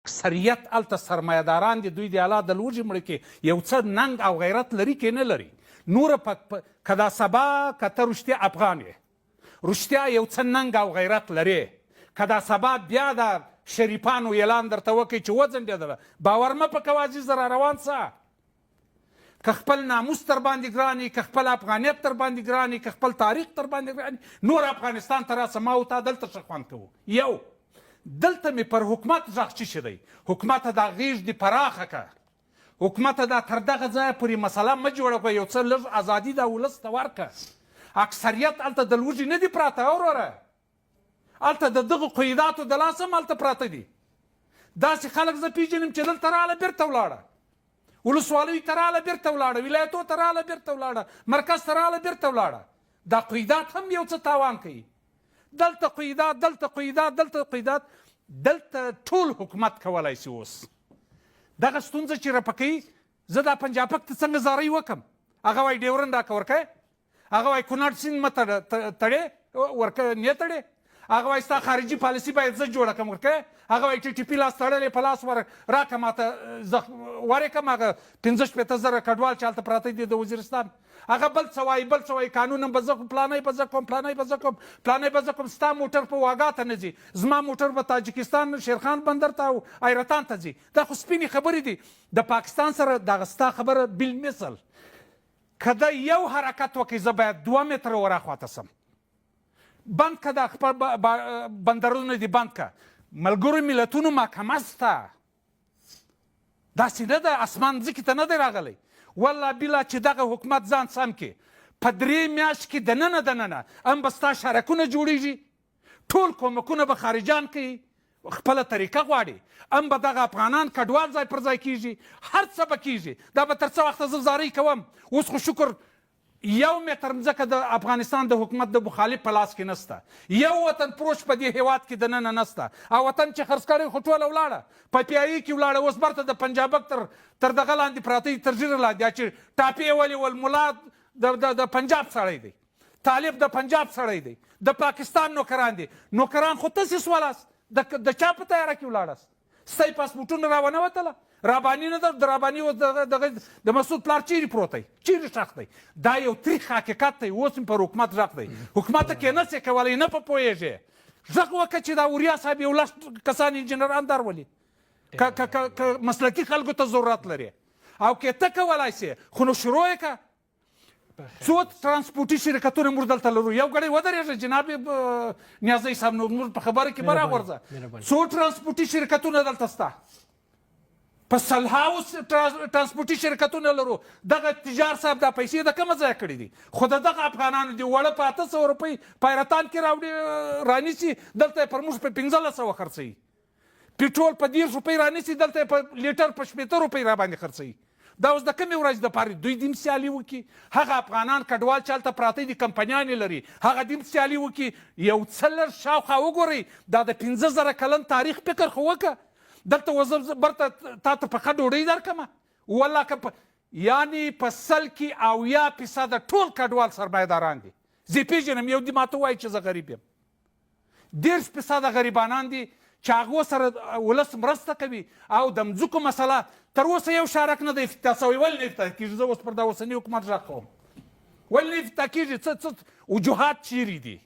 اکثریت هلته سرمایهداران دي، دوی د الله د لوږې مړه کې یو څه ننګ او غیرت لري که نه لري. نوره که دا سبا که ته رښتیا افغان یې، رښتیا یو څه ننګ او غیرت لرې، که دا سبا بیا د شریفانو اعلان درته وکړي چې وځنډېدله، باور مه په کوه عزیزه را روان څه. که خپل ناموس تر باندې ګران یي، که خپل افغانیت تر باندې ګران یي، که خپل تاریخ تر باندې ګران یي، نور افغانستان ته راسه، ما او تا دلته ښه خوند کوو. یو دلته مې پر حکومت غږ څه شی دی؟ حکومته دا غېږ دې پراخه که، حکومته دا تر دغه ځایه پورې مسله مه جوړه کړه، یو څه لږ ازادي دا ولس ته ورکړه. اکثریت هلته د لوږې نه دي پراته وروره، هلته د دغو قیداتو د لاس هم هلته پراته دي. داسې خلک زه پیژنم چې دلته راغله بیرته ولاړه، ولسوالیو ته راغله بیرته ولاړه، ولایتو ته راغله بیرته ولاړه، مرکز ته راغله بیرته ولاړه. دا قیدات هم یو څه تاوان کوي. دلته قیدات، دلته قیدات، دلته قیدات. دلته ټول حکومت کولی شي اوس دغه ستونزه چې راپکوي. زه دا پنجابک ته څنګه زارۍ وکړم؟ هغه وایي ډیورنډ راکه ورکوې، هغه وایي کونړ سیند مه تړې ورکه نه تړې، هغه وایي ستا خارجي پالیسي باید زه جوړه کړم ورکوې، هغه وایي ټي ټي پي لاس تړلی په لاس راکړه ماته زه ورې کړم. هغه 15 زره کډوال چې هلته پراته دي د وزیرستان، هغه بل څه وایي بل څه وایي، قانون به زه پلانی به زه کوم، پلانی به زه کوم، پلانی به زه کوم. ستا موټر په واګا ته نه ځي، زما موټر به تاجکستان شیرخان بندر ته او ایرتان ته ځي. دا خو سپینې خبرې دي. د پاکستان سره دغه ستا خبره بالمثل که ده یو حرکت وکړي، زه باید 2 متره وراخواته سم. بند که دا خپل بندرونه دي بند که. ملګرو ملتونو محکمه سته، داسې نه ده اسمان ځمکې ته نه دی راغلی. والله بله چې دغه حکومت ځان سم کړي، په 3 میاشت کې دننه دننه هم به ستا شرکونه جوړېږي، ټول کومکونه به خارجان کوي، خپله طریقه غواړي، هم به دغه افغانان کډوال ځای پر ځای کېږي، هر څه به کېږي. دا به تر څه وخته زه زارۍ کوم. اوس خو شکر 1 متر مځکه د افغانستان د حکومت د مخالف په لاس کې نسته، یو وطن پروش په دې هیواد کې دننه نسته، او وطن چې خرڅ کړی خو ټوله ولاړه په پیایي کې ولاړه. اوس برته د پنجابک تر دغه لاندې پراته دي، تر ژیره لاندې، چې ټاپې یې ولې ملا د پنجاب سړی دی، طالب د پنجاب سړی دی، د پاکستان نوکران دي. نوکران خو تاسې سولاست، د چا په تیاره کې ولاړاست؟ ستاسې پاسپورټونه راونه وتله، راباني نه ده. د راباني د مسعود پلار چیرې پروت دی، چیرې ښخ دی؟ دا یو تریخ حقیقت دی. اوس هم پر حکومت غږ دی. حکومته کې نه څه کولی، نه په پوهېږې. غږ وکړه چې دا وریا صاحب یو 10 کسان انجینران درولي، که مسلکي خلکو ته ضرورت لري، او که ته کولی سې، خو نو شروع یې کړه. څو ترانسپورټي شرکتونه موږ دلته لرو. یو ګړی ودرېږه جناب نیازی صاحب، نور په خبره کې مه راغورځه. څو ترانسپورټي شرکتونه دلته شته؟ په سلهاوو ترانسپورټي شرکتونه لرو. دغه تجار صاحب دا پیسې د کومه ځای کړي دي؟ خو د دغه افغانانو دي وړه په 800 روپۍ په ایرتان کې راوړي رانیسي، دلته یې پر موږ په 1500 خرڅوي. پټرول په 10 روپۍ رانیسي، دلته یې په لیټر په 80 روپۍ راباندې خرڅوي. دا اوس د کومې ورځې دپاره دوی دې هم سیالي وکړي؟ هغه افغانان کډوال چې هلته پراته دي، کمپنیانې لري، هغه دې هم سیالي وکړي. یو څه لږ شاوخوا وګورئ، دا د 15,000 کلن تاریخ فکر خو وکړه. دلته وزه برته تا ته پخه ډوډۍ درکړمه، والله که یعنې په 100 کې 80% ټول کډوال سرمایهداران دي. زه یې پېژنم، یو دې ما ته وایي چې زه غریب یم. 10% غریبانان دي چې هغو سره ولس مرسته کوي. او د مځکو مسله تر اوسه یو شارک نه دی افتتاح سوی. ولې نه افتتاح کېږي؟ زه اوس پر دا اوسني حکومت غږ کوم، ولې نه افتتاح کېږي؟ څه وجوهات چیرې دي؟